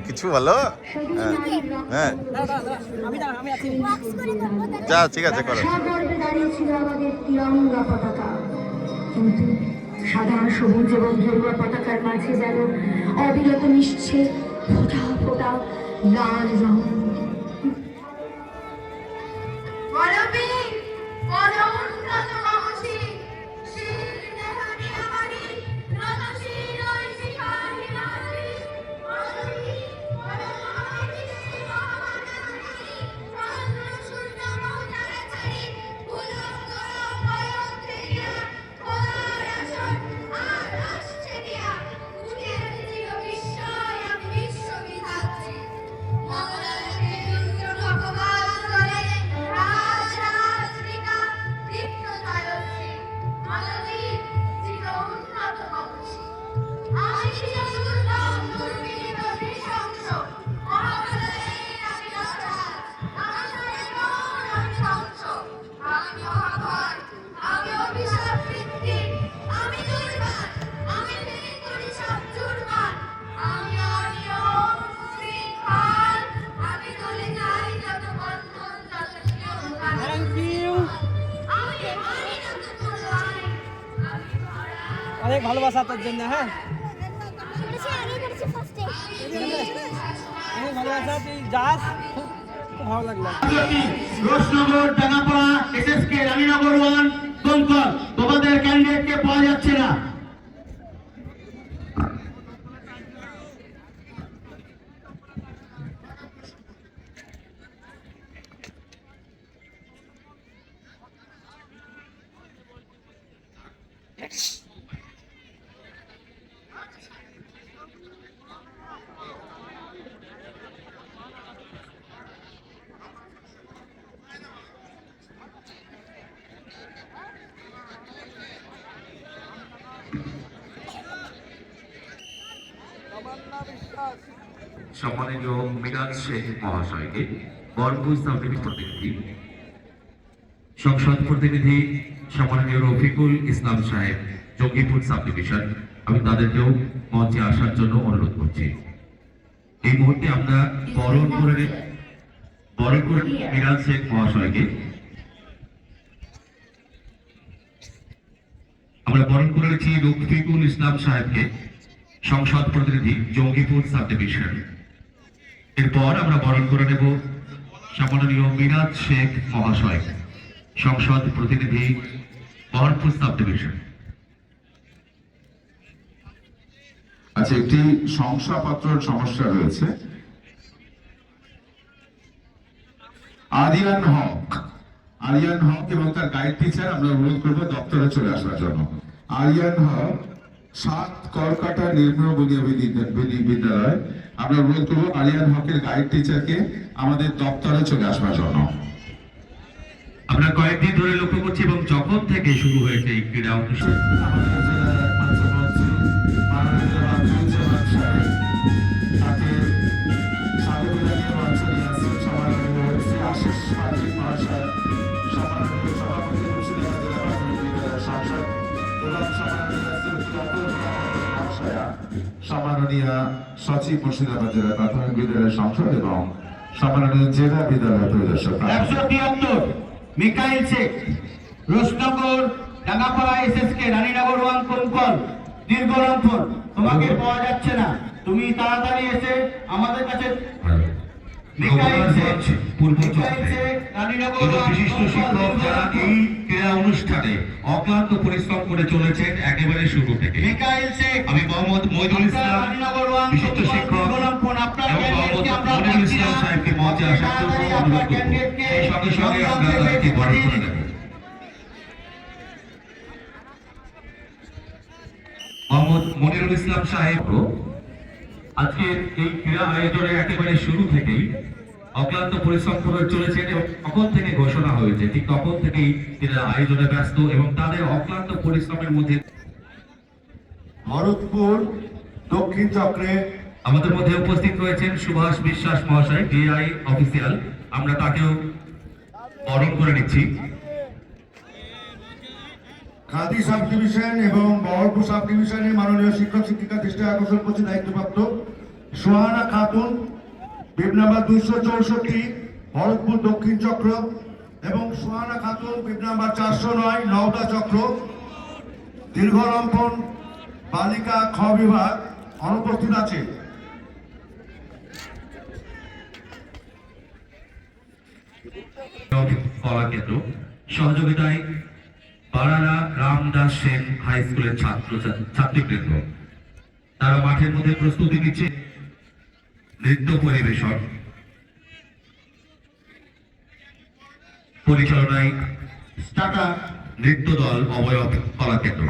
কিছু বলো। হ্যাঁ যা ঠিক আছে করো। দাঁড়িয়েছিল আমাদের তিরঙ্গা পতাকা, কিন্তু সাদা সবুজ এবং গেরুয়া পতাকার মাঝে যেন অবিরত মিশছে ফোঁটা ফোঁটা লাল রং। অনেক ভালোবাসা তোর জন্য। হ্যাঁ অনেক ভালোবাসা, তুই যাস, খুব ভালো লাগলো। রোশনগর, ডাঙ্গাপাড়া, এসএসকে, রানীনগর 1, দমকল, তোমাদের ক্যান্ডিডেটকে পাওয়া যাচ্ছে না। সম্মানীয় মিনাজ শেখ মহাশয়কে বরগুজ প্রতিনিধি, সংসদ প্রতিনিধি সম্মানীয় রফিকুল ইসলাম সাহেব, জঙ্গিপুর সাব ডিভিশন, আমি তাদেরকেও মঞ্চে আসার জন্য অনুরোধ করছি। এই মুহূর্তে আমরা বরণ করে মিনাজ শেখ মহাশয়কে আমরা বরণ করে নিচ্ছি রফিকুল ইসলাম সাহেবকে, সংসদ প্রতিনিধি, জঙ্গিপুর সাব ডিভিশন। এরপর আমরা বরণ করে নেব সম্মাননীয় মিনাজ শেখ মহাশয়, সংসদ প্রতিনিধি, বহরমপুর সাব ডিভিশন। আচ্ছা, একটি শংসাপত্রের সমস্যা রয়েছে। আরিয়ান হক এবং তার গাইড টিচার আমরা অনুরোধ করবো দপ্তরে চলে আসার জন্য। আরিয়ান হক, 7 করকাটা নিম্ন বুনিয়াদী বিদ্যালয়, আমরা অনুরোধ করবো আরিয়ান হকের গাইড টিচারকে আমাদের দপ্তরে চলে আসবার জন্য। আমরা কয়েকদিন ধরে লক্ষ্য করছি এবং যখন থেকে শুরু হয়েছে এই ক্রীড়া অনুষ্ঠান, সম্মাননীয় সচিব মুর্শিদাবাদ জেলা প্রাথমিক বিদ্যালয়ের সংসদ এবং সম্মাননীয় জেলা বিদ্যালয় পরিদর্শক 173 মিকাইল শেখ, রোশনগর, ডাঙ্গাপাড়া, এসএসকে, রানীনগর 1, দমকল, দীর্ঘরামপুর, তোমাকে পাওয়া যাচ্ছে না, তুমি তাড়াতাড়ি এসে আমাদের কাছে। বিশিষ্ট শিক্ষক যারা এই ক্রীড়া অনুষ্ঠানে অক্লান্ত পরিশ্রম করে চলেছেন একেবারে শুরু থেকে। আমি মোহাম্মদ মইদুল ইসলাম, বিশিষ্ট শিক্ষক, এবং মোহাম্মদ মনিরুল ইসলাম সাহেবকে মঞ্চে আসার জন্য অনুরোধ করব। সেই সঙ্গে সঙ্গে আমরা তাকে বরণ করে নেব। মোহাম্মদ মনিরুল ইসলাম সাহেব আজকের এই ক্রীড়া আয়োজনের একেবারে শুরু থেকেই অক্লান্ত পরিশ্রম করে চলেছেন এবং তখন থেকে ঘোষণা হয়েছে, ঠিক তখন থেকেই তারা আয়োজনে ব্যস্ত এবং তাদের অক্লান্ত পরিশ্রমের মধ্যে ভরতপুর দক্ষিণ চক্রে আমাদের মধ্যে উপস্থিত রয়েছেন সুভাষ বিশ্বাস মহাশয়, ডিআই অফিসিয়াল, আমরা তাকেও বরণ করে নিচ্ছি। খাদি সাব ডিভিশন এবং বহরমপুর সাব ডিভিশনের মাননীয় শিক্ষক শিক্ষিকা দৃষ্টি আকর্ষণ করছে দায়িত্বপ্রাপ্ত সোহানা খাতুন, বিব নাম্বার 264 ভরতপুর দক্ষিণ চক্র, এবং সোহানা খাতুন বিব নাম্বার 409 নওদা চক্র। দীর্ঘলম্পন বালিকা খ বিভাগ অনুপস্থিত আছে। কলা কেন্দ্র সহযোগিতায় পাড়ারা রামদাস সেন হাই স্কুলের ছাত্রীবৃন্দ তারা মাঠের মধ্যে প্রস্তুতি নিচ্ছে নৃত্য পরিবেশন পরিচালনায় টাটা। নৃত্য দল অবয়ব কলা কেন্দ্র।